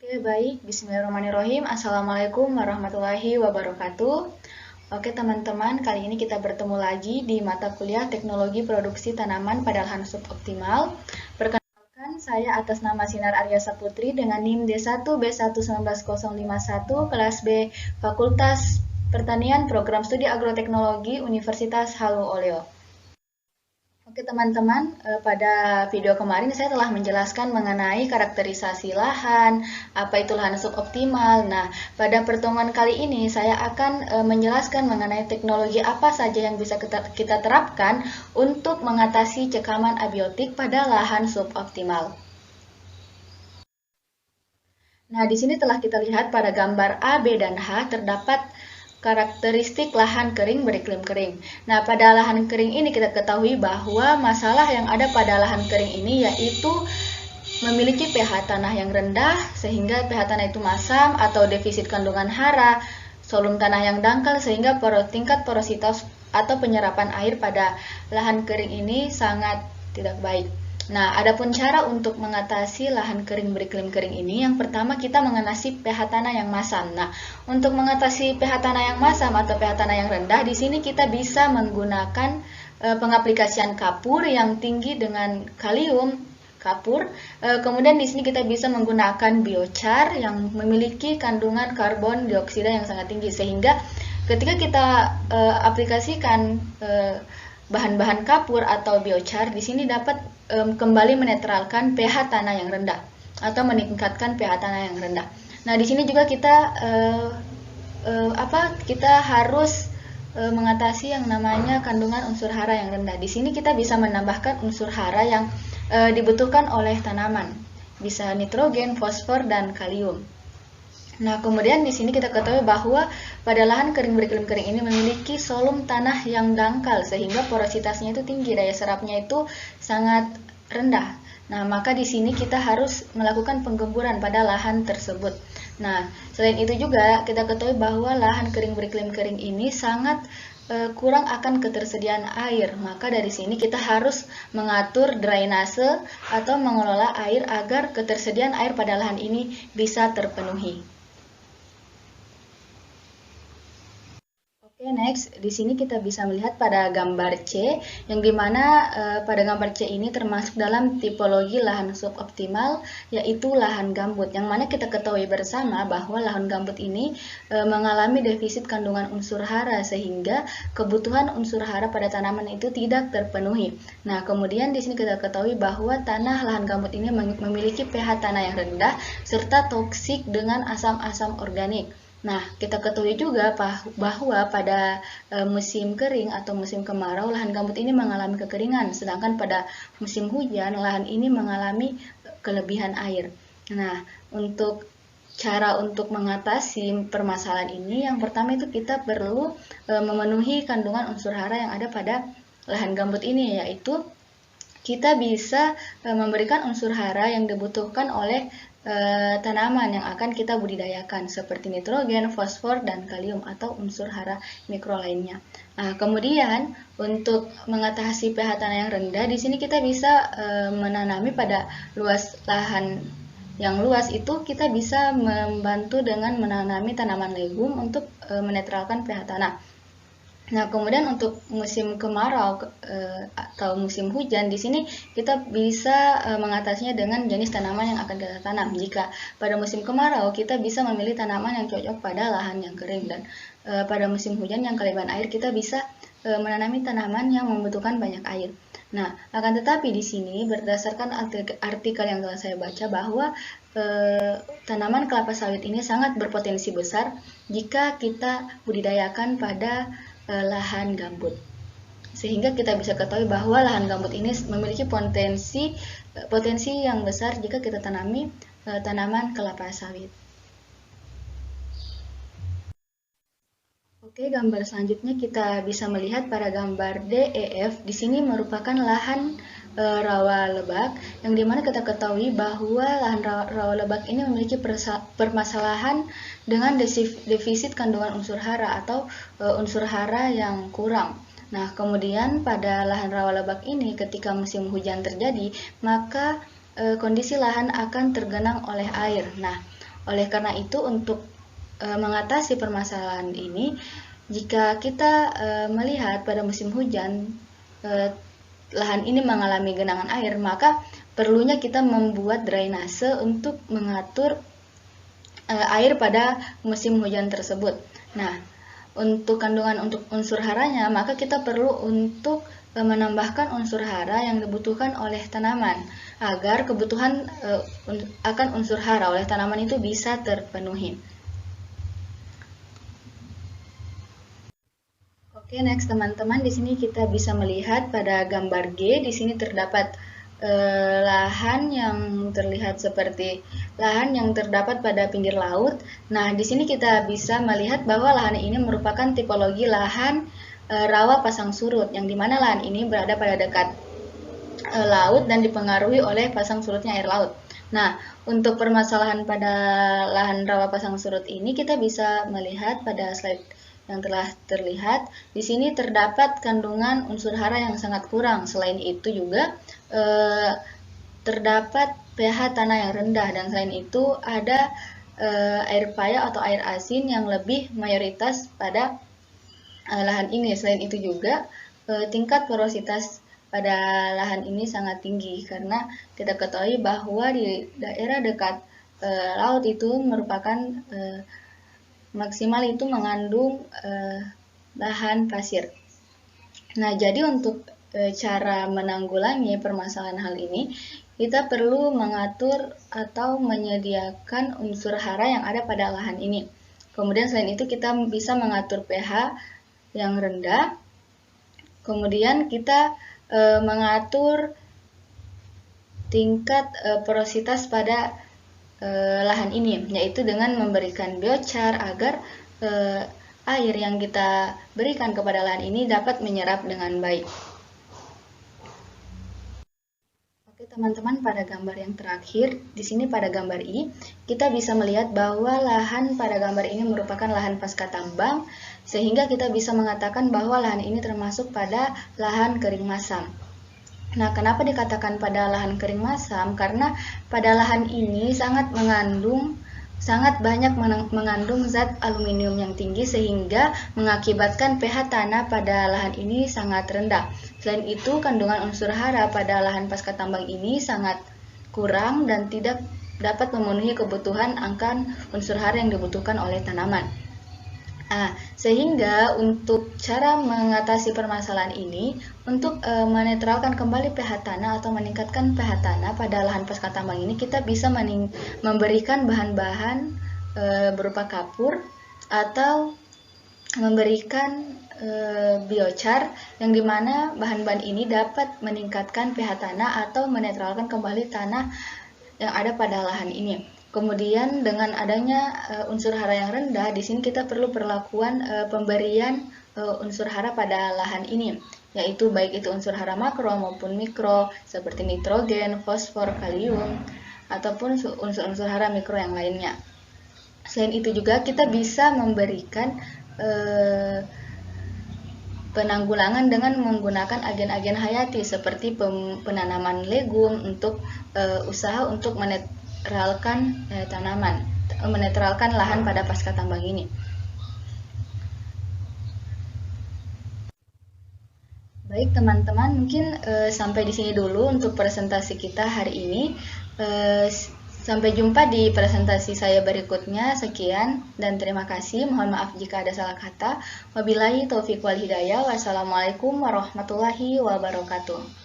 Oke, baik. Bismillahirrahmanirrahim. Assalamualaikum warahmatullahi wabarakatuh. Oke, teman-teman, kali ini kita bertemu lagi di mata kuliah Teknologi Produksi Tanaman pada Lahan Suboptimal. Perkenalkan, saya atas nama Sinar Arya Saputri dengan NIM D1B11901 kelas B Fakultas Pertanian Program Studi Agroteknologi Universitas Halu Oleo. Oke teman-teman, pada video kemarin saya telah menjelaskan mengenai karakterisasi lahan, apa itu lahan suboptimal. Nah, pada pertemuan kali ini saya akan menjelaskan mengenai teknologi apa saja yang bisa kita terapkan untuk mengatasi cekaman abiotik pada lahan suboptimal. Nah, di sini telah kita lihat pada gambar A, B, dan H terdapat karakteristik lahan kering beriklim kering. Nah, pada lahan kering ini kita ketahui bahwa masalah yang ada pada lahan kering ini yaitu memiliki pH tanah yang rendah sehingga pH tanah itu masam atau defisit kandungan hara, volum tanah yang dangkal sehingga tingkat porositas atau penyerapan air pada lahan kering ini sangat tidak baik. Nah, adapun cara untuk mengatasi lahan kering beriklim kering ini, yang pertama kita mengatasi pH tanah yang masam. Nah, untuk mengatasi pH tanah yang masam atau pH tanah yang rendah, di sini kita bisa menggunakan pengaplikasian kapur yang tinggi dengan kalium kapur. Kemudian di sini kita bisa menggunakan biochar yang memiliki kandungan karbon dioksida yang sangat tinggi, sehingga ketika kita aplikasikan bahan-bahan kapur atau biochar, di sini dapat kembali menetralkan pH tanah yang rendah atau meningkatkan pH tanah yang rendah. Nah, di sini juga kita harus mengatasi yang namanya kandungan unsur hara yang rendah. Di sini kita bisa menambahkan unsur hara yang dibutuhkan oleh tanaman, bisa nitrogen, fosfor, dan kalium. Nah, kemudian di sini kita ketahui bahwa pada lahan kering beriklim kering ini memiliki volum tanah yang dangkal sehingga porositasnya itu tinggi, daya serapnya itu sangat rendah. Nah, maka di sini kita harus melakukan penggemburan pada lahan tersebut. Nah, selain itu juga kita ketahui bahwa lahan kering beriklim kering ini sangat kurang akan ketersediaan air. Maka dari sini kita harus mengatur drainase atau mengelola air agar ketersediaan air pada lahan ini bisa terpenuhi. Oke, next, di sini kita bisa melihat pada gambar C, yang dimana pada gambar C ini termasuk dalam tipologi lahan suboptimal, yaitu lahan gambut, yang mana kita ketahui bersama bahwa lahan gambut ini mengalami defisit kandungan unsur hara, sehingga kebutuhan unsur hara pada tanaman itu tidak terpenuhi. Nah, kemudian di sini kita ketahui bahwa tanah lahan gambut ini memiliki pH tanah yang rendah, serta toksik dengan asam-asam organik. Nah, kita ketahui juga bahwa pada musim kering atau musim kemarau, lahan gambut ini mengalami kekeringan, sedangkan pada musim hujan, lahan ini mengalami kelebihan air. Nah, cara untuk mengatasi permasalahan ini, yang pertama itu kita perlu memenuhi kandungan unsur hara yang ada pada lahan gambut ini, yaitu kita bisa memberikan unsur hara yang dibutuhkan oleh tanaman yang akan kita budidayakan seperti nitrogen, fosfor, dan kalium atau unsur hara mikro lainnya. Nah, kemudian untuk mengatasi pH tanah yang rendah, di sini kita bisa menanami pada luas lahan yang luas itu kita bisa membantu dengan menanami tanaman legum untuk menetralkan pH tanah. Nah, kemudian untuk musim kemarau atau musim hujan, di sini kita bisa mengatasinya dengan jenis tanaman yang akan kita tanam. Jika pada musim kemarau, kita bisa memilih tanaman yang cocok pada lahan yang kering, dan pada musim hujan yang kelebihan air, kita bisa menanami tanaman yang membutuhkan banyak air. Nah, akan tetapi di sini berdasarkan artikel yang telah saya baca bahwa tanaman kelapa sawit ini sangat berpotensi besar jika kita budidayakan pada lahan gambut, sehingga kita bisa ketahui bahwa lahan gambut ini memiliki potensi yang besar jika kita tanami tanaman kelapa sawit. Oke, gambar selanjutnya kita bisa melihat pada gambar DEF. Di sini merupakan lahan rawa lebak, yang dimana kita ketahui bahwa lahan rawa lebak ini memiliki permasalahan dengan defisit kandungan unsur hara atau unsur hara yang kurang. Nah, kemudian pada lahan rawa lebak ini ketika musim hujan terjadi, maka kondisi lahan akan tergenang oleh air. Nah, Oleh karena itu, untuk mengatasi permasalahan ini, jika kita melihat pada musim hujan lahan ini mengalami genangan air, maka perlunya kita membuat drainase untuk mengatur air pada musim hujan tersebut. Nah, untuk kandungan untuk unsur haranya, maka kita perlu untuk menambahkan unsur hara yang dibutuhkan oleh tanaman agar kebutuhan akan unsur hara oleh tanaman itu bisa terpenuhi. Oke, next teman-teman, di sini kita bisa melihat pada gambar G, di sini terdapat lahan yang terlihat seperti lahan yang terdapat pada pinggir laut. Nah, di sini kita bisa melihat bahwa lahan ini merupakan tipologi lahan rawa pasang surut, yang dimana lahan ini berada pada dekat laut dan dipengaruhi oleh pasang surutnya air laut. Nah, untuk permasalahan pada lahan rawa pasang surut ini, kita bisa melihat pada slide yang telah terlihat. Di sini terdapat kandungan unsur hara yang sangat kurang. Selain itu juga terdapat pH tanah yang rendah, dan selain itu ada air paya atau air asin yang lebih mayoritas pada lahan ini. Selain itu juga tingkat porositas pada lahan ini sangat tinggi, karena kita ketahui bahwa di daerah dekat laut itu merupakan maksimal itu mengandung bahan pasir. Nah, jadi untuk cara menanggulangi permasalahan hal ini, kita perlu mengatur atau menyediakan unsur hara yang ada pada lahan ini. Kemudian selain itu kita bisa mengatur pH yang rendah. Kemudian kita mengatur tingkat porositas pada lahan ini, yaitu dengan memberikan biochar agar air yang kita berikan kepada lahan ini dapat menyerap dengan baik. Oke teman-teman, pada gambar yang terakhir, di sini pada gambar I, kita bisa melihat bahwa lahan pada gambar ini merupakan lahan pasca tambang, sehingga kita bisa mengatakan bahwa lahan ini termasuk pada lahan kering masam. Nah, kenapa dikatakan pada lahan kering masam? Karena pada lahan ini sangat banyak mengandung zat aluminium yang tinggi, sehingga mengakibatkan pH tanah pada lahan ini sangat rendah. Selain itu, kandungan unsur hara pada lahan pasca tambang ini sangat kurang dan tidak dapat memenuhi kebutuhan akan unsur hara yang dibutuhkan oleh tanaman. Sehingga untuk cara mengatasi permasalahan ini, untuk menetralkan kembali pH tanah atau meningkatkan pH tanah pada lahan pasca tambang ini, kita bisa memberikan bahan-bahan berupa kapur atau memberikan biochar, yang dimana bahan-bahan ini dapat meningkatkan pH tanah atau menetralkan kembali tanah yang ada pada lahan ini. Kemudian dengan adanya unsur hara yang rendah, di sini kita perlu perlakuan pemberian unsur hara pada lahan ini, yaitu baik itu unsur hara makro maupun mikro seperti nitrogen, fosfor, kalium, ataupun unsur-unsur hara mikro yang lainnya. Selain itu juga kita bisa memberikan penanggulangan dengan menggunakan agen-agen hayati seperti penanaman legum untuk usaha untuk menetralkan menetralkan lahan pada pasca tambang ini. Baik teman-teman, mungkin sampai di sini dulu untuk presentasi kita hari ini. Sampai jumpa di presentasi saya berikutnya. Sekian dan terima kasih. Mohon maaf jika ada salah kata. Wabillahi taufiq wal hidayah. Wassalamualaikum warahmatullahi wabarakatuh.